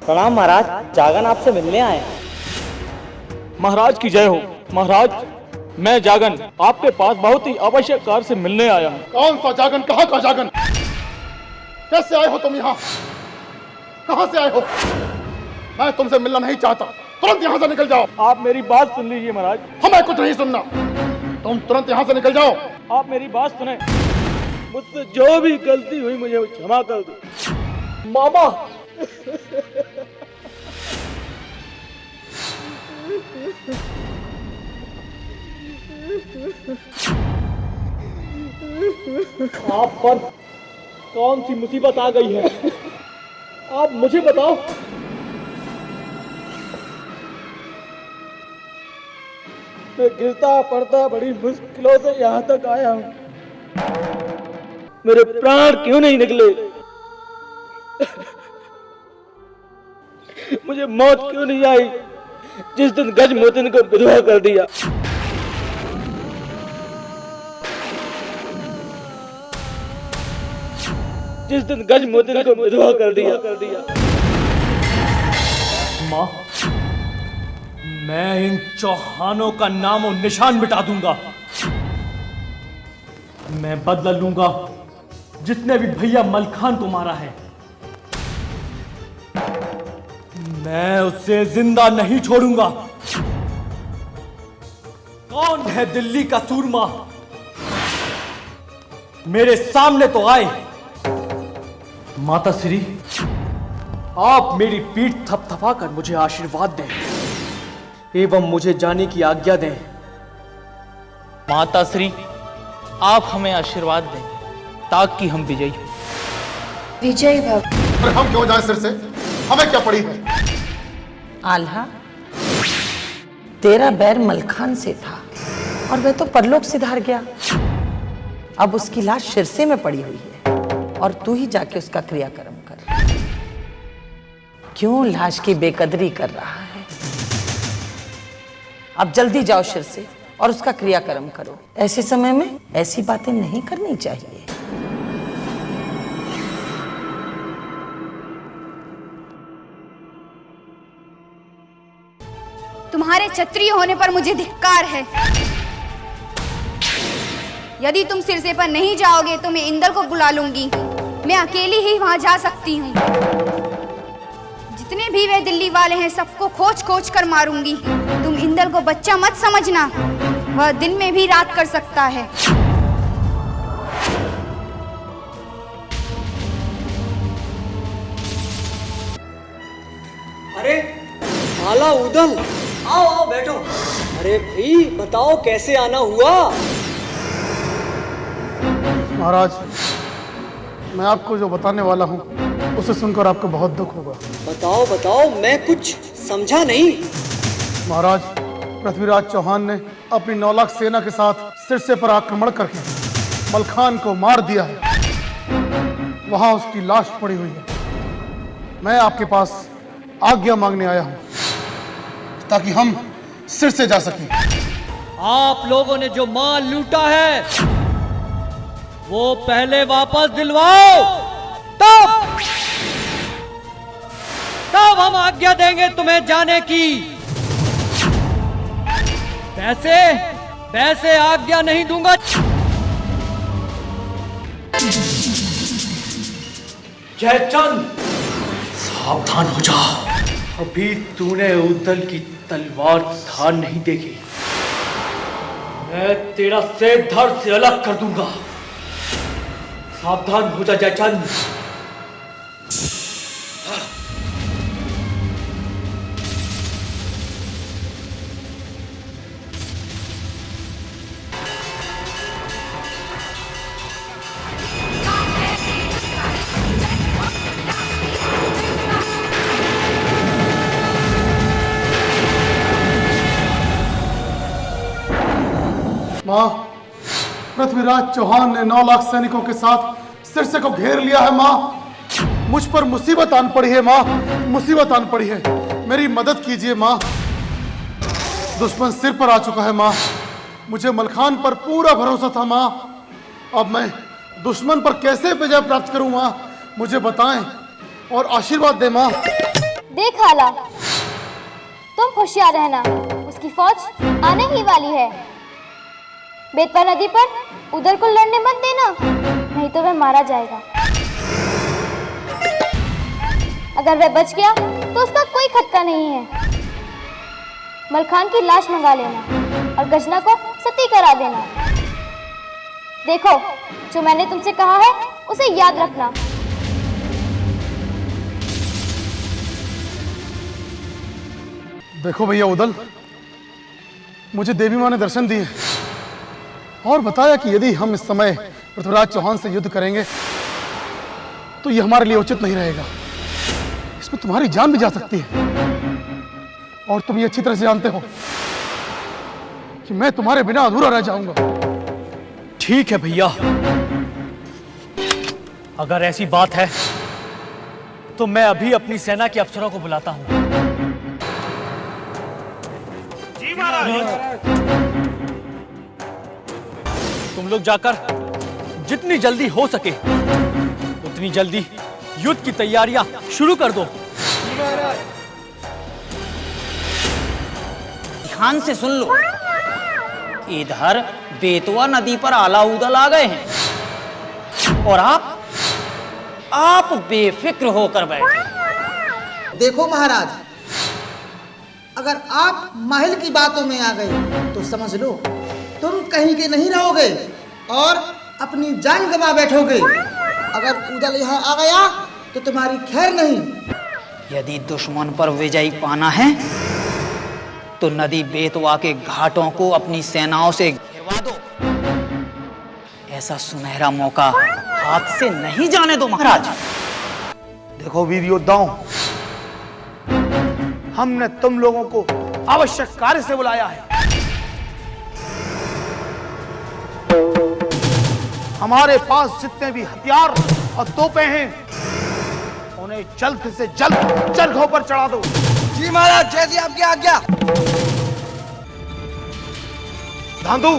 प्रणाम महाराज, जागन आपसे मिलने आए। महाराज की जय हो। महाराज, मैं जागन आपके पास बहुत ही आवश्यक कार्य से मिलने आया हूँ। कौन सा जागन? कहाँ का जागन? कैसे आए हो तुम यहाँ? कहाँ से आए हो? मैं तुमसे मिलना नहीं चाहता, तुरंत यहाँ से निकल जाओ। आप मेरी बात सुन लीजिए महाराज। हमें कुछ नहीं सुनना, तुम तुरंत यहाँ से निकल जाओ। आप मेरी बात सुने, मुझसे जो भी गलती हुई मुझे क्षमा कर दो। मामा, आप पर कौन सी मुसीबत आ गई है? आप मुझे बताओ। मैं गिरता पड़ता बड़ी मुश्किलों से यहाँ तक आया हूँ। मेरे प्राण क्यों नहीं निकले? मुझे मौत क्यों नहीं आई जिस दिन गजमोतिन को विधवा कर दिया? जिस दिन गजमोतिन को विधवा कर दिया। माँ, मैं इन चौहानों का नाम और निशान मिटा दूंगा। मैं बदला लूंगा जिसने भी भैया मलखान को मारा है। मैं उसे जिंदा नहीं छोड़ूंगा। कौन है दिल्ली का सूरमा? मेरे सामने तो आए। माता श्री, आप मेरी पीठ थपथपाकर मुझे आशीर्वाद दें एवं मुझे जाने की आज्ञा दें। माता श्री, आप हमें आशीर्वाद दें ताकि हम विजयी हों। विजय भव। अरे हम क्यों जाए सिर से? हमें क्या पड़ी है? आल्हा, तेरा बैर मलखान से था और वह तो परलोक सिधार गया। अब उसकी लाश शिरसे में पड़ी हुई है और तू ही जाके उसका क्रियाक्रम कर। क्यों लाश की बेकदरी कर रहा है? अब जल्दी जाओ शिरसे और उसका क्रियाक्रम करो। ऐसे समय में ऐसी बातें नहीं करनी चाहिए। तुम्हारे क्षत्रिय होने पर मुझे धिक्कार है। यदि तुम सिरसे पर नहीं जाओगे तो मैं इंद्र को बुला लूंगी। मैं अकेली ही वहां जा सकती हूँ। जितने भी वे दिल्ली वाले हैं सबको खोज खोज कर मारूंगी। तुम इंद्र को बच्चा मत समझना, वह दिन में भी रात कर सकता है। अरे आला उदल, आओ आओ बैठो। अरे भाई बताओ कैसे आना हुआ? महाराज, मैं आपको जो बताने वाला हूँ उसे सुनकर आपको बहुत दुख होगा। बताओ बताओ, मैं कुछ समझा नहीं। महाराज, पृथ्वीराज चौहान ने अपनी 9 लाख सेना के साथ सिरसे पर आक्रमण करके मलखान को मार दिया है। वहां उसकी लाश पड़ी हुई है। मैं आपके पास आज्ञा मांगने आया हूँ ताकि हम सिरसे जा सकें। आप लोगों ने जो माल लूटा है वो पहले वापस दिलवाओ, तब हम आज्ञा देंगे तुम्हें जाने की। वैसे आज्ञा नहीं दूंगा। जयचंद, सावधान हो जा। अभी तूने उदल की तलवार धार नहीं देखी। मैं तेरा सिर धड़ से अलग कर दूंगा। सावधान हो जा जयचंद। माँ, पृथ्वीराज चौहान ने 9 लाख सैनिकों के साथ सिरसे को घेर लिया है। माँ, मुझ पर मुसीबत आन पड़ी है। माँ, मुसीबत आन पड़ी है, मेरी मदद कीजिए माँ। दुश्मन सिर पर आ चुका है माँ। मुझे मलखान पर पूरा भरोसा था माँ। अब मैं दुश्मन पर कैसे विजय प्राप्त करूं माँ? मुझे बताएं और आशीर्वाद दें माँ। देख हाला, तुम होशियार रहना, उसकी फौज आने ही वाली है। बेतवा नदी पर उधर को लड़ने मत देना, नहीं तो वह मारा जाएगा। अगर वह बच गया तो उसका कोई खतरा नहीं है। मलखान की लाश मंगा लेना और गजना को सती करा देना। देखो, जो मैंने तुमसे कहा है उसे याद रखना। देखो भैया उदल, मुझे देवी माँ ने दर्शन दिए और बताया कि यदि हम इस समय पृथ्वीराज चौहान से युद्ध करेंगे तो यह हमारे लिए उचित नहीं रहेगा। इसमें तुम्हारी जान भी जा सकती है और तुम ये अच्छी तरह से जानते हो कि मैं तुम्हारे बिना अधूरा रह जाऊंगा। ठीक है भैया, अगर ऐसी बात है तो मैं अभी अपनी सेना के अफसरों को बुलाता हूं। जी महाराज। तुम लोग जाकर जितनी जल्दी हो सके उतनी जल्दी युद्ध की तैयारियां शुरू कर दो। ध्यान से सुन लो, इधर बेतवा नदी पर आला उदल आ गए हैं और आप बेफिक्र होकर बैठे। देखो महाराज, अगर आप महल की बातों में आ गए तो समझ लो तुम कहीं के नहीं रहोगे और अपनी जान गंवा बैठोगे। अगर उदल यहाँ आ गया तो तुम्हारी खैर नहीं। यदि दुश्मन पर विजय पाना है तो नदी बेतवा के घाटों को अपनी सेनाओं से घिरवा दो। ऐसा सुनहरा मौका हाथ से नहीं जाने दो महाराज। देखो वीर योद्धाओं, हमने तुम लोगों को आवश्यक कार्य से बुलाया है। हमारे पास जितने भी हथियार और तोपें हैं उन्हें जल्द से जल्द जंगों पर चढ़ा दो। जी महाराज, जैसी आपकी आज्ञा। धांधु,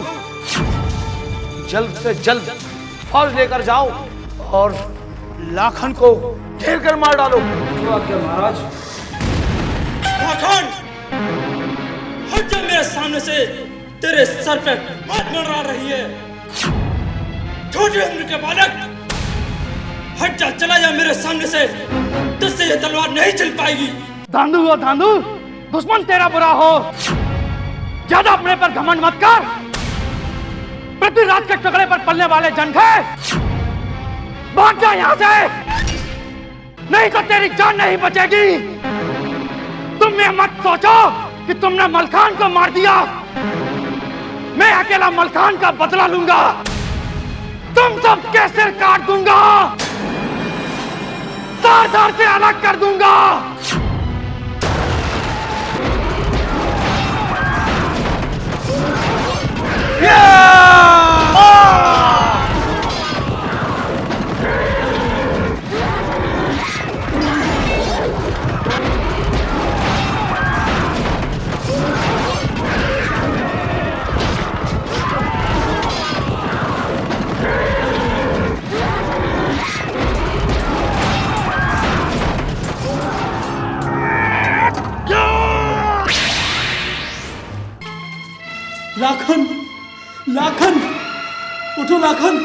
जल्द से जल्द फौज लेकर जाओ और लाखन को घेर कर मार डालो। महाराज। लाखन, हट जा मेरे सामने से, तेरे सर पे बात मंडरा रही है। छोटे उम्र के बालक, हट जा, चला जा मेरे सामने से, तुझसे ये तलवार नहीं चल पाएगी। धांधु हो धांधु, दुश्मन तेरा बुरा हो, ज्यादा अपने पर घमंड मत कर। पृथ्वीराज के टुकड़े पर पलने वाले जनघे, भाग जा यहां से, नहीं तो तेरी जान नहीं बचेगी। तुम ये मत सोचो कि तुमने मलखान को मार दिया, मैं अकेला मलखान का बदला लूंगा, तुम सबके सिर काट दूंगा, तार तार से अलग कर दूंगा। लाखन, लाखन, उठो लाखन।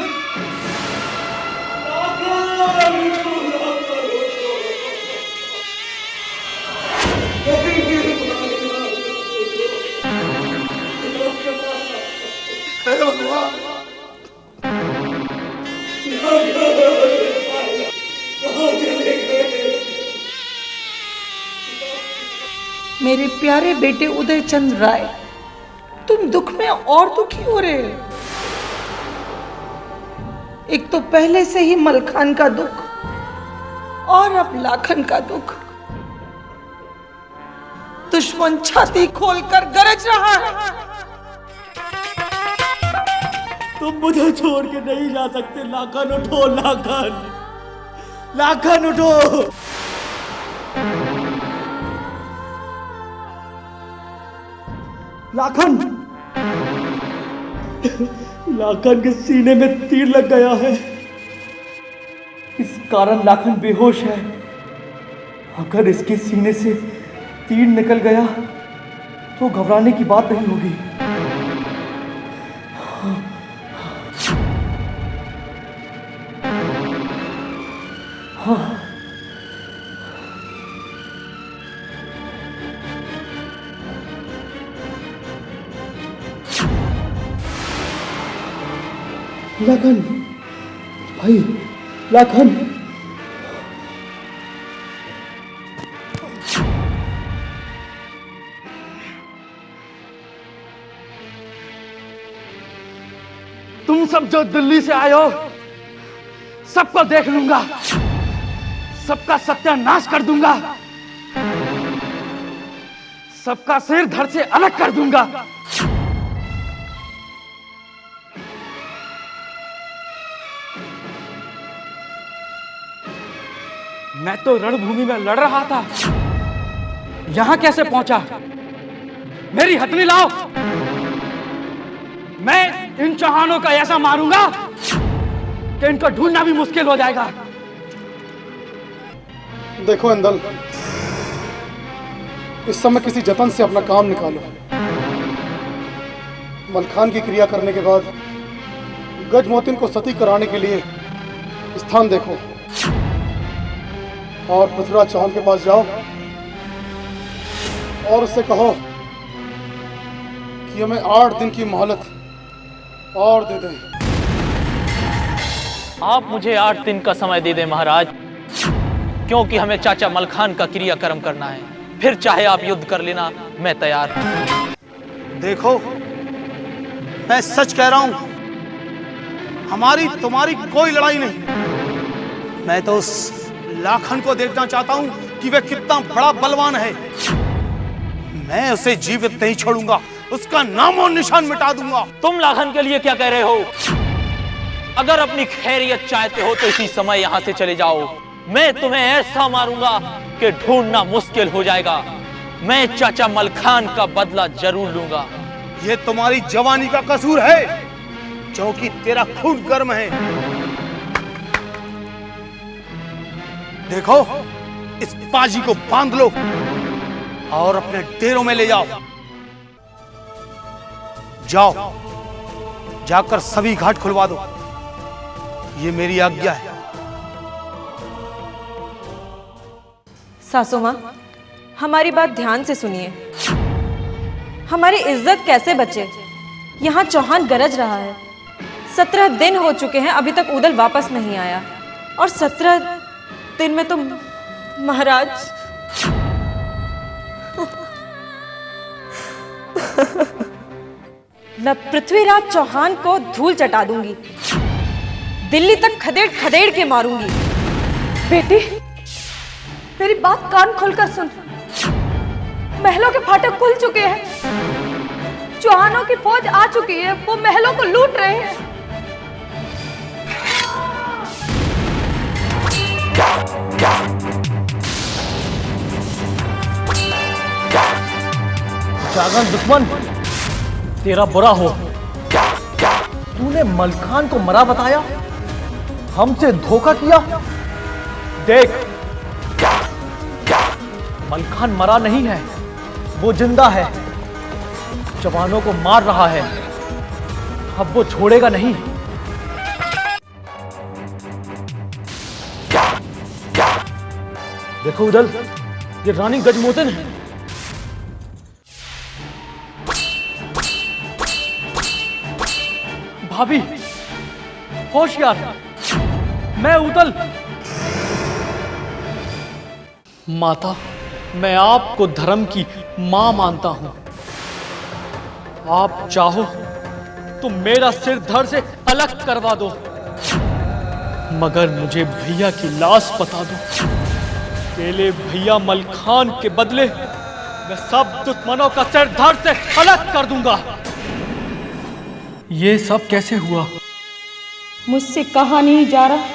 मेरे प्यारे बेटे उदयचंद राय, तुम दुख में और दुखी हो रहे हो। एक तो पहले से ही मलखान का दुख और अब लाखन का दुख। दुश्मन छाती खोलकर गरज रहा है। तुम मुझे छोड़ के नहीं जा सकते लाखन, उठो लाखन, लाखन उठो। लाखन, लाखन के सीने में तीर लग गया है, इस कारण लाखन बेहोश है। अगर इसके सीने से तीर निकल गया तो घबराने की बात नहीं होगी। हाँ। लाखन भाई, लाखन। तुम सब जो दिल्ली से आए हो सबको देख लूंगा, सबका सत्यानाश कर दूंगा, सबका सिर धड़ से अलग कर दूंगा। मैं तो रणभूमि में लड़ रहा था, यहां कैसे पहुंचा? मेरी हथनी लाओ, मैं इन चौहानों का ऐसा मारूंगा कि इनको ढूंढना भी मुश्किल हो जाएगा। देखो इंदल, इस समय किसी जतन से अपना काम निकालो। मलखान की क्रिया करने के बाद गजमोतिन को सती कराने के लिए स्थान देखो और पृथ्वीराज चौहान के पास जाओ और उससे कहो कि हमें 8 दिन की मोहलत और दे दें। आप मुझे 8 दिन का समय दे दें महाराज, क्योंकि हमें चाचा मलखान का क्रियाक्रम करना है। फिर चाहे आप युद्ध कर लेना, मैं तैयार हूं। देखो, मैं सच कह रहा हूं, हमारी तुम्हारी कोई लड़ाई नहीं। मैं तो उस लाखन को देखना चाहता हूं कि वह कितना बड़ा बलवान है। मैं उसे जीवित नहीं छोड़ूंगा, उसका नाम और निशान मिटा दूंगा। तुम लाखन के लिए क्या कह रहे हो? अगर अपनी खैरियत चाहते हो तो इसी समय यहां से चले जाओ। मैं तुम्हें ऐसा मारूंगा कि ढूंढना मुश्किल हो जाएगा। मैं चाचा मलखान का बदला जरूर लूंगा। यह तुम्हारी जवानी का कसूर है, क्योंकि तेरा खून गर्म है। देखो, इस पाजी को बांध लो और अपने डेरों में ले जाओ। जाओ, जाकर सभी घाट खुलवा दो। ये मेरी आज्ञा है। सासू माँ, हमारी बात ध्यान से सुनिए। हमारी इज्जत कैसे बचे? यहाँ चौहान गरज रहा है। 17 दिन हो चुके हैं, अभी तक उदल वापस नहीं आया। और 17 दिन में तो महाराज मैं पृथ्वीराज चौहान को धूल चटा दूंगी, दिल्ली तक खदेड़ खदेड़ के मारूंगी। बेटी, मेरी बात कान खोलकर सुन। महलों के फाटक खुल चुके हैं, चौहानों की फौज आ चुकी है, वो महलों को लूट रहे हैं। जागन दुश्मन, तेरा बुरा हो। तूने मलखान को मरा बताया, हमसे धोखा किया। देख, मलखान मरा नहीं है, वो जिंदा है, जवानों को मार रहा है। अब वो छोड़ेगा नहीं। देखो उदल, ये रानी गजमोतिन है। भाभी, होशियार, मैं उदल। माता, मैं आपको धर्म की मां मानता हूं। आप चाहो तो मेरा सिर धड़ से अलग करवा दो, मगर मुझे भैया की लाश बता दो। अकेले भैया मलखान के बदले मैं सब दुश्मनों का सिर धड़ से अलग कर दूंगा। ये सब कैसे हुआ? मुझसे कहा नहीं जा रहा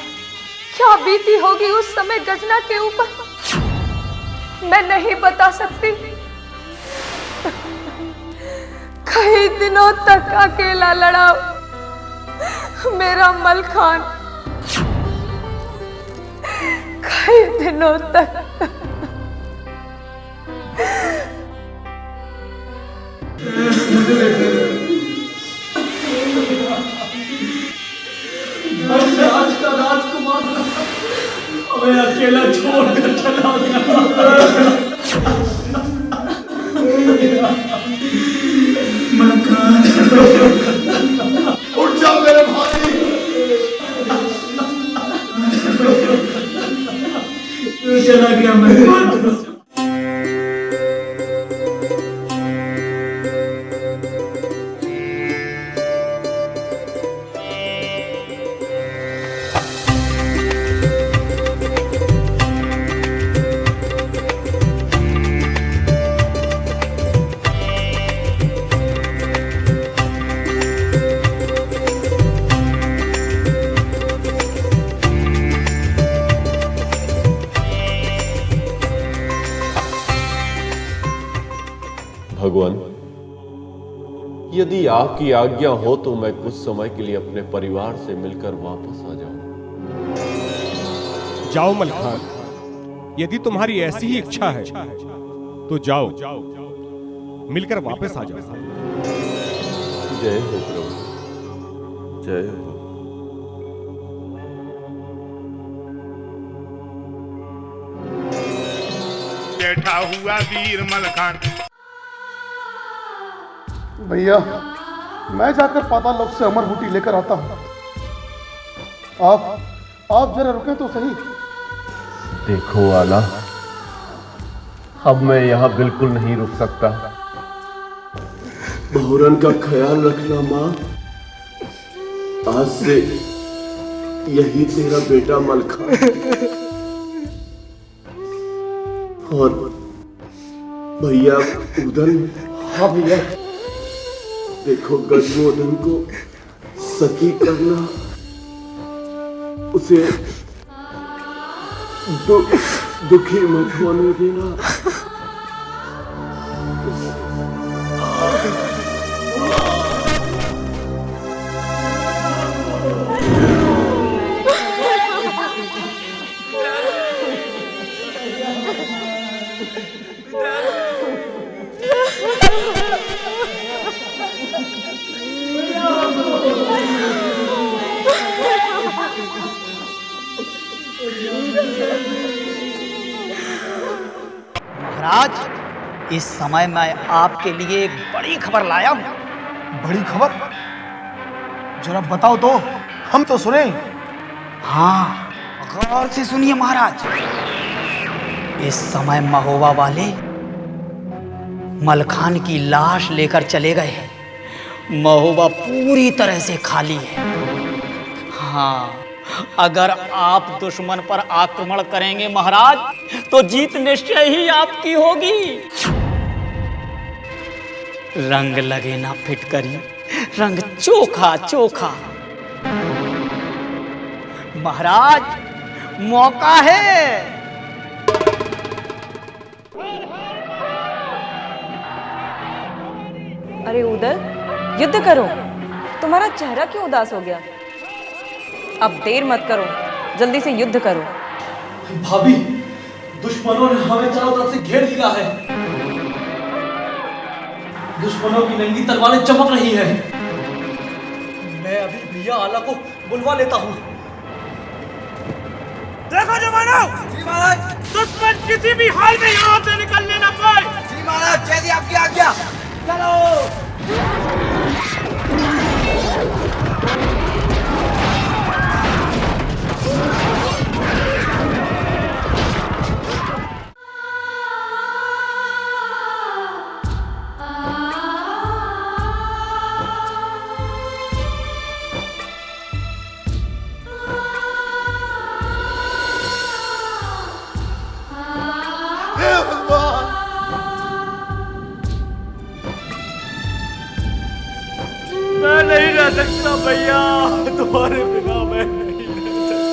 क्या बीती होगी उस समय गजना के ऊपर, मैं नहीं बता सकती। कई दिनों तक अकेला लड़ा मेरा मलखान, कई दिनों तक राज का राजकुमार हमें अकेला छोड़कर चला गया। उठ जा मेरे भाई। चला गया मैं। भगवान, यदि आपकी आज्ञा हो तो मैं कुछ समय के लिए अपने परिवार से मिलकर वापस आ जाऊं। जाओ मलखान, यदि तुम्हारी ऐसी ही इच्छा है तो जाओ, मिलकर वापस आ जाओ। जय हो प्रभु, जय हो। बैठा हुआ वीर मलखान। भैया, मैं जाकर पाताल लोक से अमर बूटी लेकर आता हूं। आप जरा रुकें तो सही। देखो आला, अब मैं यहाँ बिल्कुल नहीं रुक सकता। बहुरन का ख्याल रखना माँ। आज से यही तेरा बेटा मलखान और भैया उदल। हाँ भैया। देखो गजमोदन को सती करना, उसे दुखी मत होने देना। महाराज, इस समय मैं आपके लिए एक बड़ी खबर लाया हूं। बड़ी खबर? जरा बताओ तो, हम तो सुने। हाँ, गौर से सुनिए महाराज। इस समय महोबा वाले मलखान की लाश लेकर चले गए हैं। महोबा पूरी तरह से खाली है। हाँ, अगर आप दुश्मन पर आक्रमण करेंगे महाराज, तो जीत निश्चय ही आपकी होगी। रंग लगे ना फिटकरी, रंग चोखा चोखा। महाराज, मौका है। अरे उदल, युद्ध करो। तुम्हारा चेहरा क्यों उदास हो गया? अब देर मत करो, जल्दी से युद्ध करो। भाभी, दुश्मनों ने हमें चारों तरफ से घेर लिया है। दुश्मनों की नंगी तलवारें चमक रही है। मैं अभी भैया आला को बुलवा लेता हूँ। देखो जवानों, जी महाराज, दुश्मन किसी भी हाल में यहाँ से निकलने न पाए। जी महाराज, जैसी आपकी आज्ञा। चलो। मैं नहीं रह सकता भैया, तुम्हारे बिना मैं नहीं रह सकता।